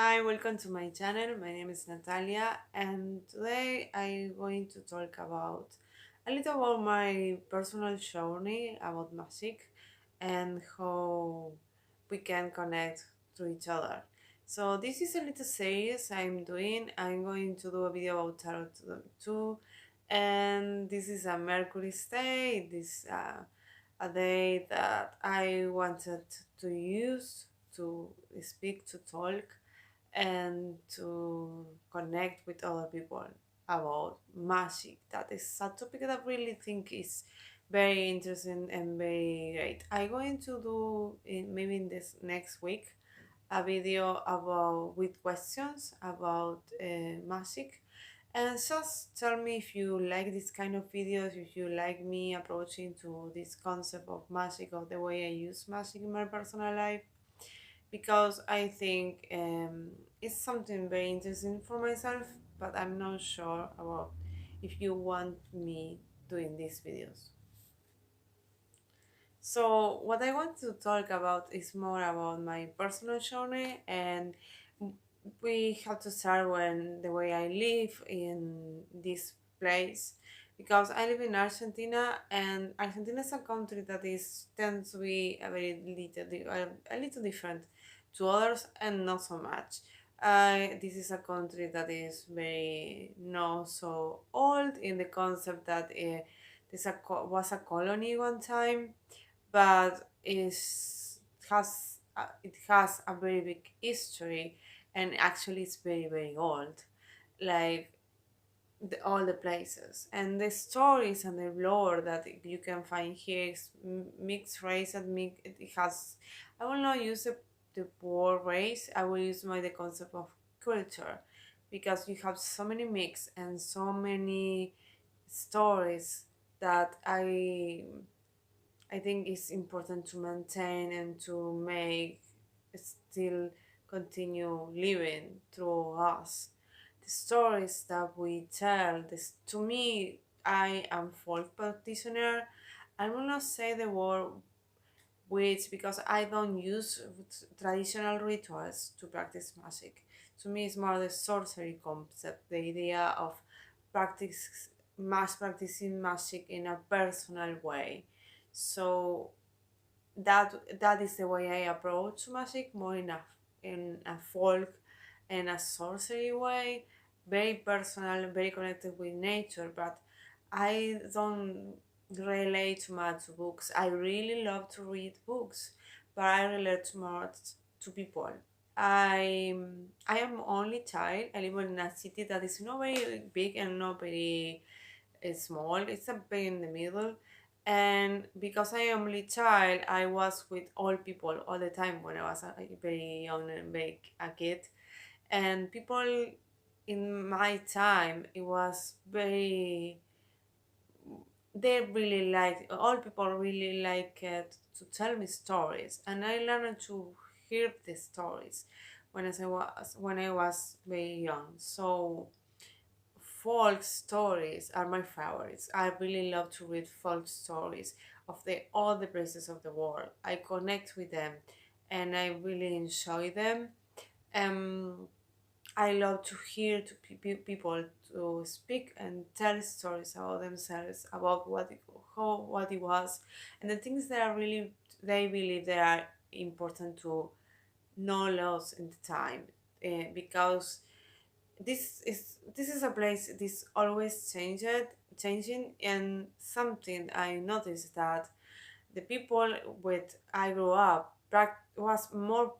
Hi, welcome to my channel. My name is Natalia, and today I'm going to talk about a little about my personal journey about magic and how we can connect to each other. So this is a little series I'm doing. I'm going to do a video about tarot too, and this is a Mercury day. This a day that I wanted to use to speak, to talk, and to connect with other people about magic. That is a topic that I really think is very interesting and very great. I'm going to do maybe in this next week a video about with questions about magic, and just tell me if you like this kind of videos, if you like me approaching to this concept of magic, of the way I use magic in my personal life, because I think it's something very interesting for myself, but I'm not sure about if you want me doing these videos. So what I want to talk about is more about my personal journey, and we have to start when the way I live in this place, because I live in Argentina, and Argentina is a country that is tends to be a very a little different to others, and not so much. This is a country that is very not so old in the concept that was a colony one time, but it has a very big history, and actually it's very old, like all the places and the stories and the lore that you can find here is mixed race, and it has, I will not use the word race, I will use the concept of culture, because you have so many mix and so many stories that I think it's important to maintain and to make still continue living through us. The stories that we tell, this to me, I am folk practitioner. I will not say the word witch because I don't use traditional rituals to practice magic. To me, it's more the sorcery concept, the idea of practice mass practicing magic in a personal way. So that is the way I approach magic, more in a folk and a sorcery way, very personal, very connected with nature. But I don't relate too much to books. I really love to read books, but I relate too much to people. I I am only child. I live in a city that is not very big and not very small. It's a bit in the middle. And because I am only child, I was with all people all the time when I was very young and very a kid. And people in my time, it was very, they really like, all people really like it to tell me stories, and I learned to hear the stories when I was very young. So folk stories are my favorites. I really love to read folk stories of the all the places of the world. I connect with them, and I really enjoy them. Um, I love to hear to people to speak and tell stories about themselves, about what it was, and the things that are really they believe they are important to not lose in the time, because this is a place this always changing, and something I noticed that the people with I grew up was more,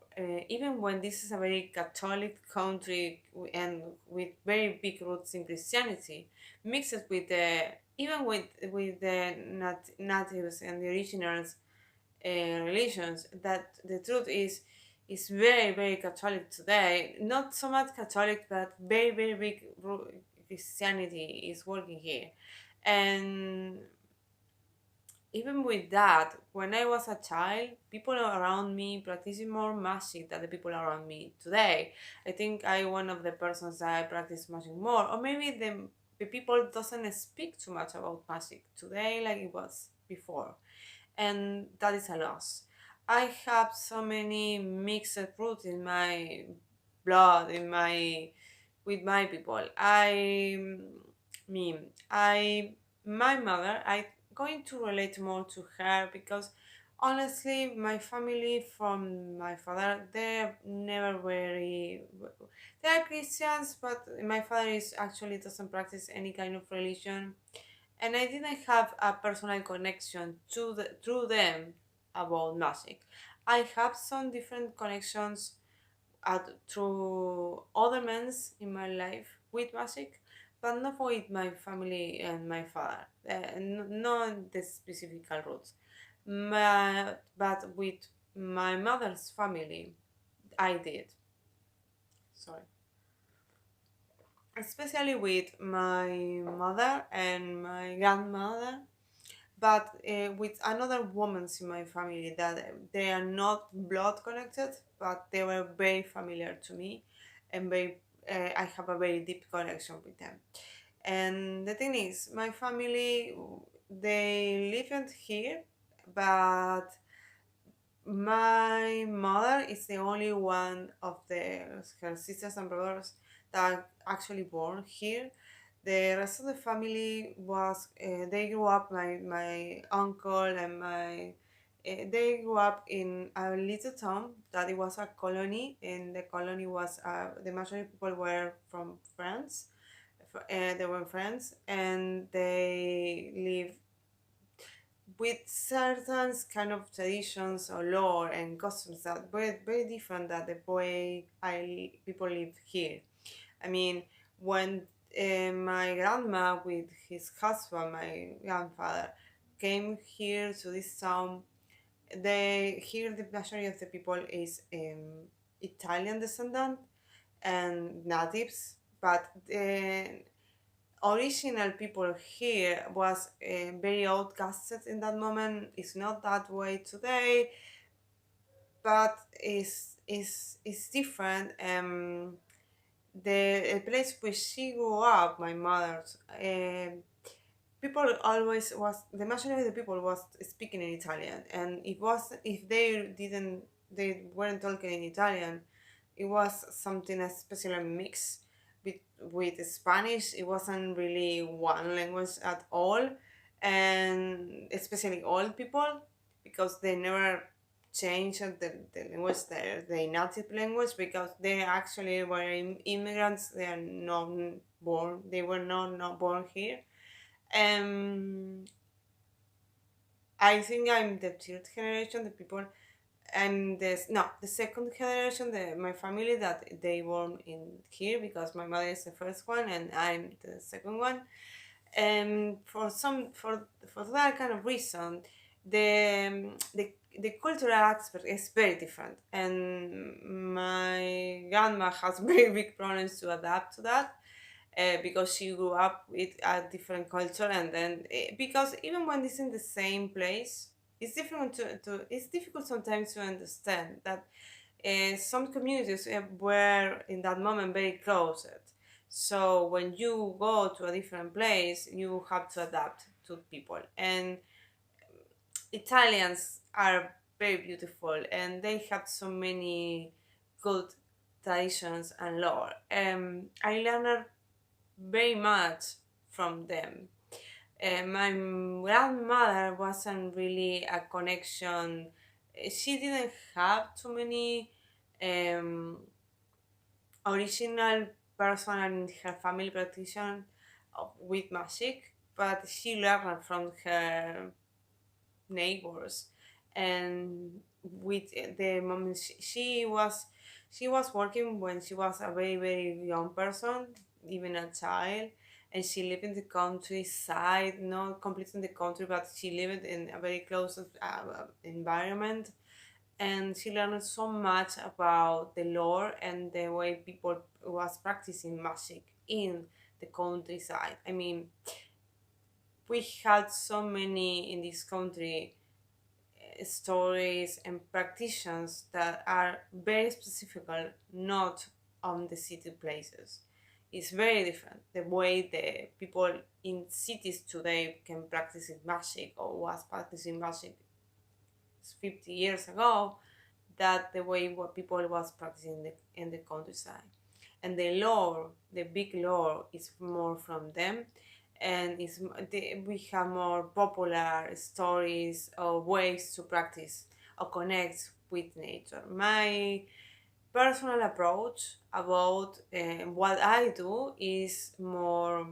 even when this is a very Catholic country and with very big roots in Christianity, mixed with the even with the natives and the originals religions, that the truth is very Catholic today. Not so much Catholic, but very big Christianity is working here. And even with that, when I was a child, people around me practicing more magic than the people around me today. I think I one of the persons that I practice magic more, or maybe the people doesn't speak too much about magic today like it was before, and that is a loss. I have so many mixed roots in my blood in my with my people. Me, I, my mother, I going to relate more to her because honestly, my family from my father, they're never very, they are Christians, but my father is actually doesn't practice any kind of religion, and I didn't have a personal connection to through them about magic. I have some different connections through other men's in my life with magic, but not with my family and my father. Not the specific roots, but with my mother's family, I did. Sorry, especially with my mother and my grandmother, but with another women in my family that they are not blood connected, but they were very familiar to me, and I have a very deep connection with them. And the thing is, my family, they lived here, but my mother is the only one of her sisters and brothers that are actually born here. The rest of the family was they grew up. My uncle and my they grew up in a little town that it was a colony, and the colony was the majority of people were from France. They were friends, and they live with certain kind of traditions or lore and customs that were very different than the way people live here. I mean, when my grandma with his husband, my grandfather, came here to this town, they here the majority of the people is Italian descendant and natives, but the original people here was very outcasted in that moment. It's not that way today, but is different. The place where she grew up, my mother's, people always was the majority of the people was speaking in Italian, and if they didn't they weren't talking in Italian, it was something especially mixed with Spanish. It wasn't really one language at all, and especially old people because they never changed the language, the native language, because they actually were immigrants. They are not born. They were not born here. Um, I think I'm the third generation. The people I'm the second generation. My family that they born in here because my mother is the first one and I'm the second one. And for that kind of reason, the cultural aspect is very different, and my grandma has very big problems to adapt to that because she grew up with a different culture, and then because even when it's in the same place, it's difficult it's difficult sometimes to understand that some communities were in that moment very close. So when you go to a different place, you have to adapt to people. And Italians are very beautiful, and they have so many good traditions and lore. I learned very much from them. My grandmother wasn't really a connection. She didn't have too many um, original person in her family practitioner with magic, but she learned from her neighbors, and with the moment she was working when she was a very young person, even a child, and she lived in the countryside, not completely in the country, but she lived in a very close environment, and she learned so much about the lore and the way people was practicing magic in the countryside. I mean, we had so many in this country stories and practitioners that are very specific, not on the city places. It's very different the way the people in cities today can practice magic or was practicing magic 50 years ago. that the way what people was practicing in the countryside. And the lore, the big lore, is more from them, and we have more popular stories or ways to practice or connect with nature. My personal approach about what I do is more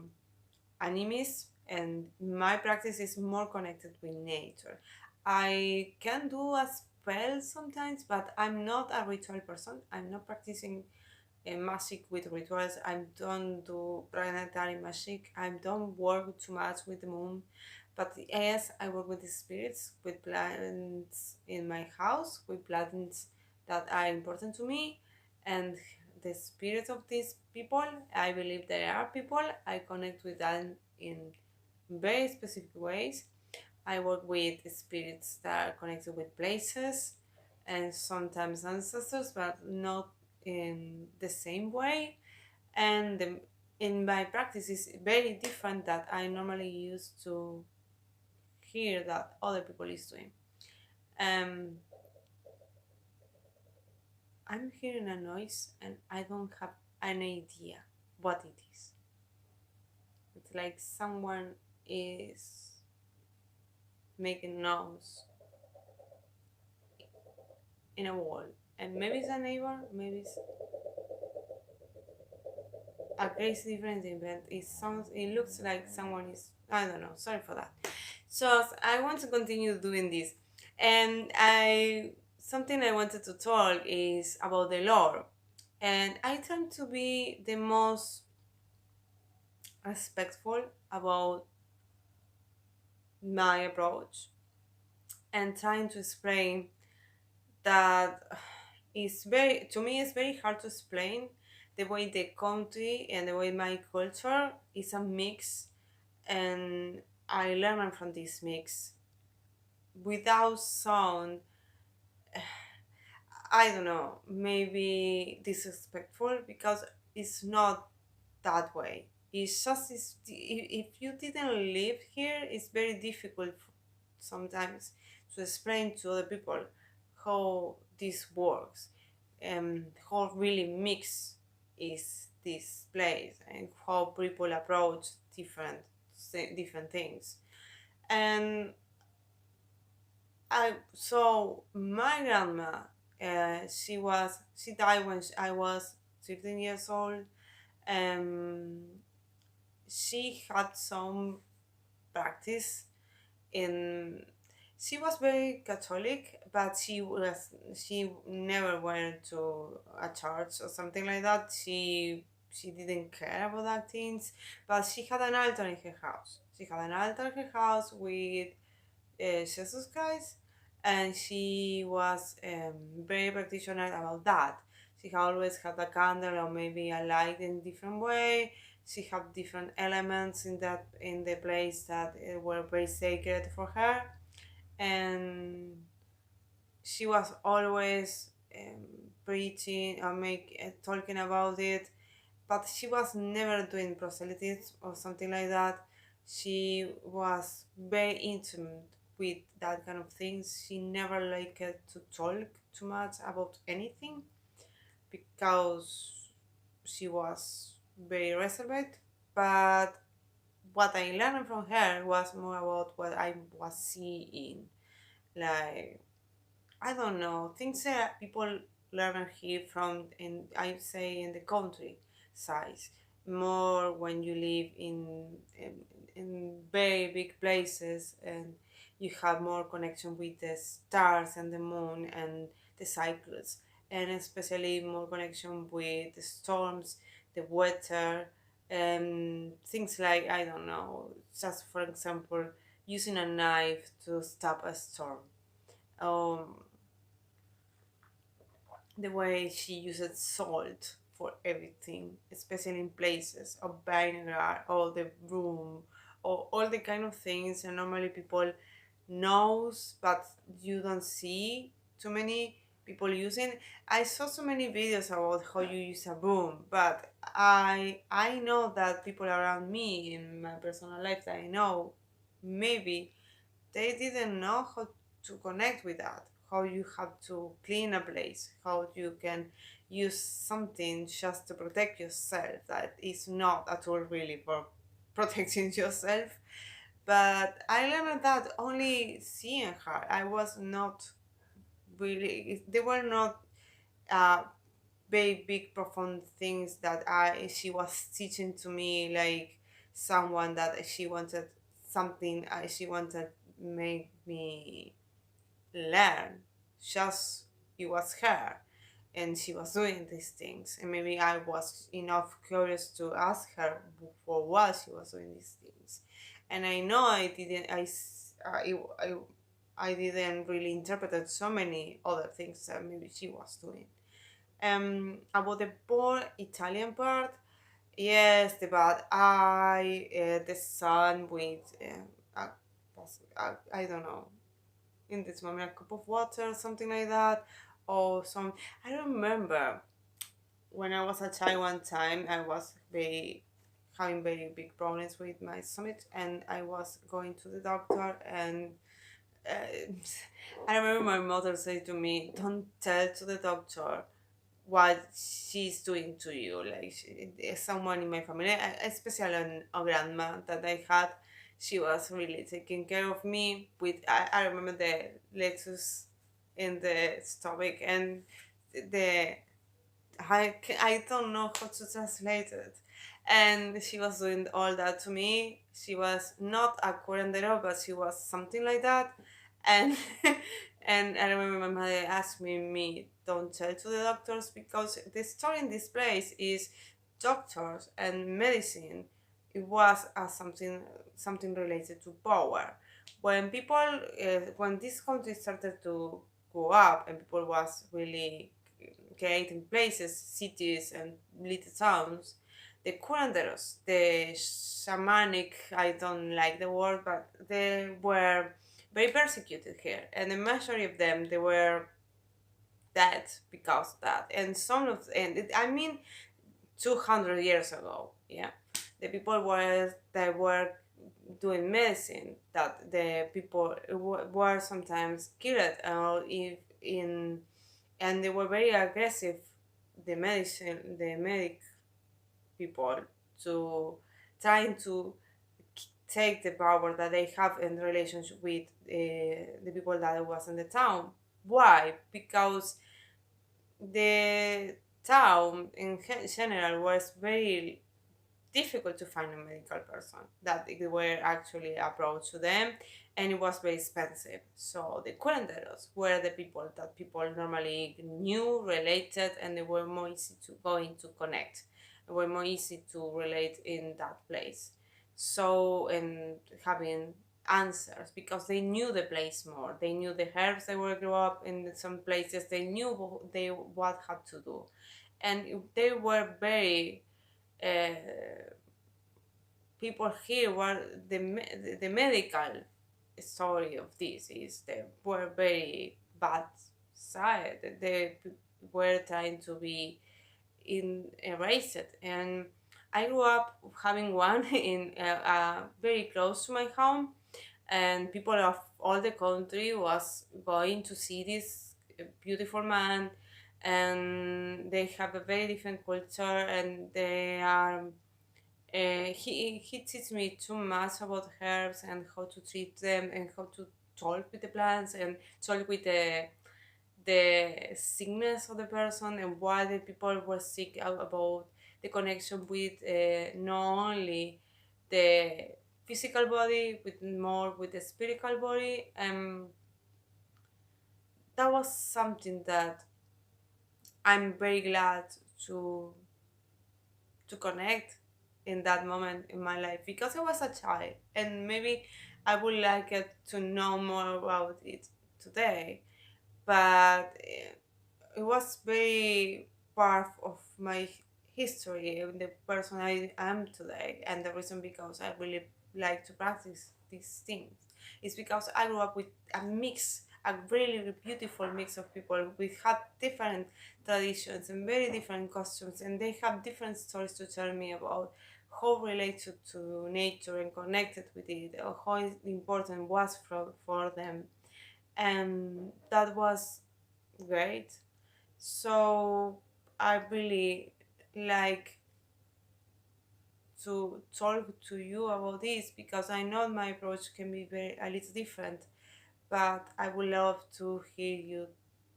animism, and my practice is more connected with nature. I can do a spell sometimes, but I'm not a ritual person. I'm not practicing magic with rituals. I don't do planetary magic. I don't work too much with the moon. But yes, I work with the spirits, with plants in my house, with plants that are important to me, and the spirits of these people. I believe there are people. I connect with them in very specific ways. I work with spirits that are connected with places and sometimes ancestors, but not in the same way. And in my practice is very different that I normally used to hear that other people is doing. Um, I'm hearing a noise and I don't have an idea what it is. It's like someone is making noise in a wall, and maybe it's a neighbor, maybe it's a crazy different thing, but it looks like someone is, I don't know, sorry for that. So I want to continue doing this, and I something I wanted to talk is about the lore, and I tend to be the most respectful about my approach and trying to explain that is very, to me it's very hard to explain the way the country and the way my culture is a mix, and I learn from this mix without sound, I don't know, maybe disrespectful, because it's not that way. It's just if you didn't live here, it's very difficult sometimes to explain to other people how this works and how really mixed is this place and how people approach different things. And my grandma, she died when I was 13 years old. Um, she had some practice in. She was very Catholic, but she never went to a church or something like that. She didn't care about that things, but she had an altar in her house. She had an altar in her house with Jesus Christ, and she was very practitioner about that. She always had a candle or maybe a light in different way. She had different elements in the place that were very sacred for her, and she was always preaching or talking about it, but she was never doing proselytism or something like that. She was very intimate with that kind of things. She never liked to talk too much about anything because she was very reserved. But what I learned from her was more about what I was seeing. Like, I don't know, things that people learn here from, in I say, in the country size, more when you live in very big places and you have more connection with the stars and the moon and the cycles, and especially more connection with the storms, the weather, and things like, I don't know, just for example, using a knife to stop a storm. Um, the way she uses salt for everything, especially in places of vinegar or the room or all the kind of things that normally people knows but you don't see too many people using. I saw so many videos about how you use a broom, but I know that people around me in my personal life that I know, maybe they didn't know how to connect with that, how you have to clean a place, how you can use something just to protect yourself that is not at all really for protecting yourself. But I learned that only seeing her. I was not really, they were not uh, very big profound things that she was teaching to me, like someone that she wanted, something she wanted make me learn. Just it was her, and she was doing these things, and maybe I was enough curious to ask her for what she was doing these things. And I know I didn't I didn't really interpret so many other things that maybe she was doing. About the poor Italian part, yes, the bad eye, the sun with, I don't know, in this moment, a cup of water, something like that, or some. I don't remember when I was a child. One time, I was very having very big problems with my stomach, and I was going to the doctor, and uh, I remember my mother said to me, "Don't tell to the doctor what she's doing to you." Like someone in my family, especially a grandma that I had, she was really taking care of me with. I remember the lettuce in the stomach and the I don't know how to translate it. And she was doing all that to me. She was not a curandero, but she was something like that. And and I remember my mother asked me, don't tell to the doctors, because the story in this place is doctors and medicine. It was something related to power. When people, when this country started to go up and people was really creating places, cities, and little towns, the curanderos, the shamanic, I don't like the word, but they were very persecuted here, and the majority of them they were dead because of that. And some of I mean 200 years ago, yeah, the people were that were doing medicine, that the people were sometimes killed, or if in and they were very aggressive, the medic people, to trying to take the power that they have in relationship with the people that was in the town. Why? Because the town in general was very difficult to find a medical person that they were actually approached to them, and it was very expensive. So the curanderos were the people that people normally knew, related, and they were more easy to go into connect. They were more easy to relate in that place. So, and having answers, because they knew the place more. They knew the herbs they were grew up in some places. They knew what had to do, and they were very people here were the medical story of this is they were very bad side. They were trying to be in erased, and I grew up having one in very close to my home, and people of all the country was going to see this beautiful man, and they have a very different culture, and they are he teach me too much about herbs and how to treat them and how to talk with the plants and talk with the sickness of the person and why the people were sick, about the connection with not only the physical body with more with the spiritual body. That was something that I'm very glad to connect in that moment in my life, because I was a child, and maybe I would like it to know more about it today. But it was very part of my history and the person I am today, and the reason because I really like to practice these things is because I grew up with a really beautiful mix of people. We had different traditions and very different costumes, and they have different stories to tell me about how related to nature and connected with it, or how important was for them. and that was great. So I really like to talk to you about this because I know my approach can be very a little different, but I would love to hear you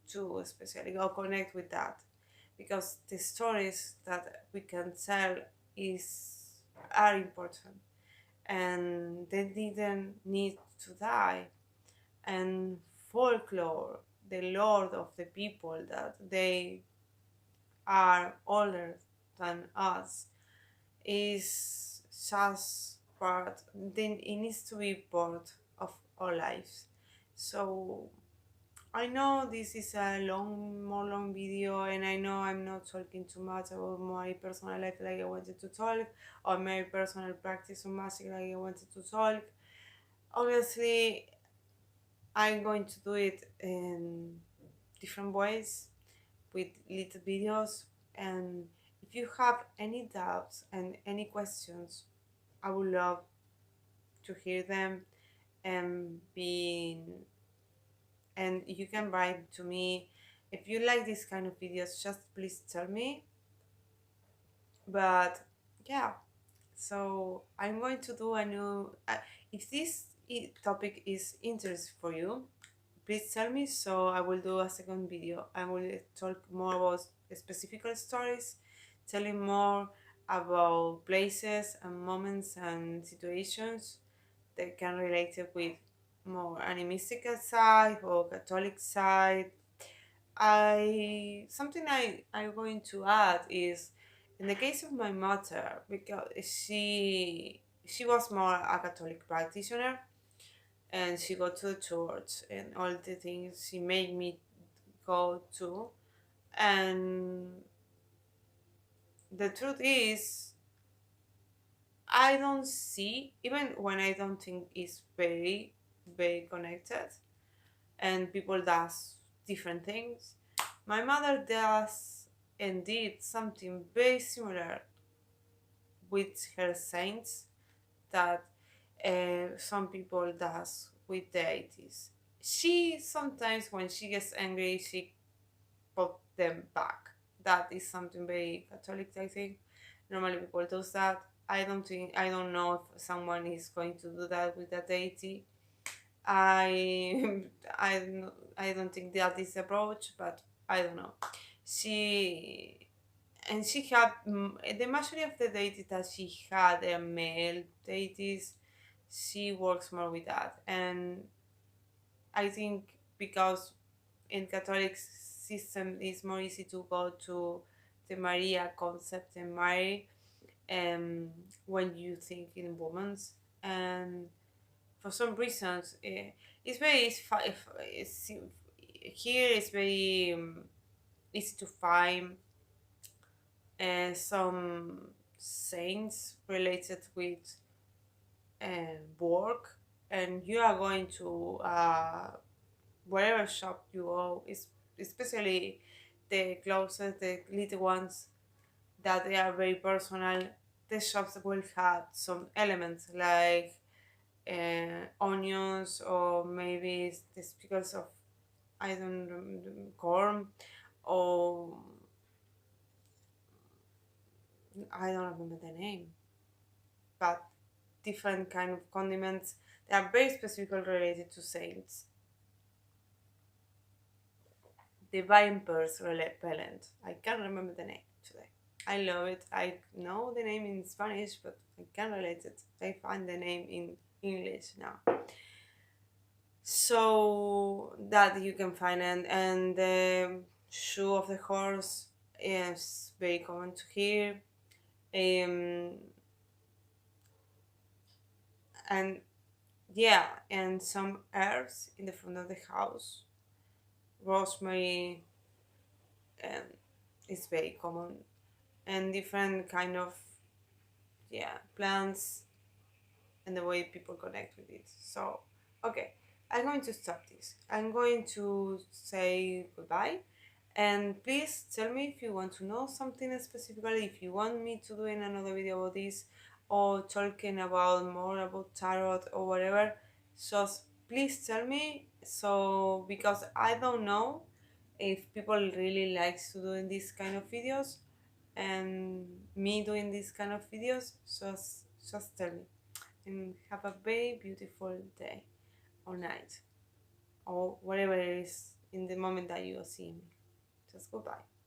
too, especially or connect with that, because the stories that we can tell is are important, and they didn't need to die. And folklore, the lord of the people, that they are older than us, is just part, then it needs to be part of our lives. So I know this is a more long video, and I know I'm not talking too much about my personal life like I wanted to talk, or my personal practice of magic like I wanted to talk. Obviously, I'm going to do it in different ways with little videos, and if you have any doubts and any questions, I would love to hear them, and be and you can write to me. If you like this kind of videos, just please tell me. But yeah, so I'm going to do a new if this topic is interest for you, please tell me, so I will do a second video. I will talk more about specific stories, telling more about places and moments and situations that can relate it with more animistic side or Catholic side. I something I'm going to add is, in the case of my mother, because she was more a Catholic practitioner, and she go to the church and all the things she made me go to. And the truth is, I don't see, even when I don't think it's very connected, and people does different things, my mother does indeed something very similar with her saints that some people does with deities. She sometimes, when she gets angry, she put them back. That is something very Catholic, I think. Normally people do that. I don't know if someone is going to do that with a deity. I I don't think that is the approach, but I don't know. She and she had the majority of the deities that she had are male deities. She works more with that, and I think because in Catholic system it's more easy to go to the Maria concept and Mary, when you think in women's, and for some reasons it's very here it's very easy to find some saints related with work, and you are going to wherever shop you go, especially the closest, the little ones that they are very personal. The shops will have some elements like onions, or maybe the speckles of, I don't corn, or I don't remember the name, but different kind of condiments that are very specifically related to saints. The Viper's repellent. I can't remember the name today. I love it. I know the name in Spanish, but I can't relate it. I find the name in English now. So that you can find it. And the shoe of the horse is very common to hear. And yeah, and some herbs in the front of the house. Rosemary is very common, and different kind of, yeah, plants, and the way people connect with it. So okay, I'm going to stop this. I'm going to say goodbye, and please tell me if you want to know something specifically, if you want me to do in another video about this, or talking about more about tarot or whatever. Just please tell me, So because I don't know if people really likes to doing this kind of videos and me doing this kind of videos, just tell me. And have a very beautiful day or night or whatever it is in the moment that you are seeing me. Just goodbye.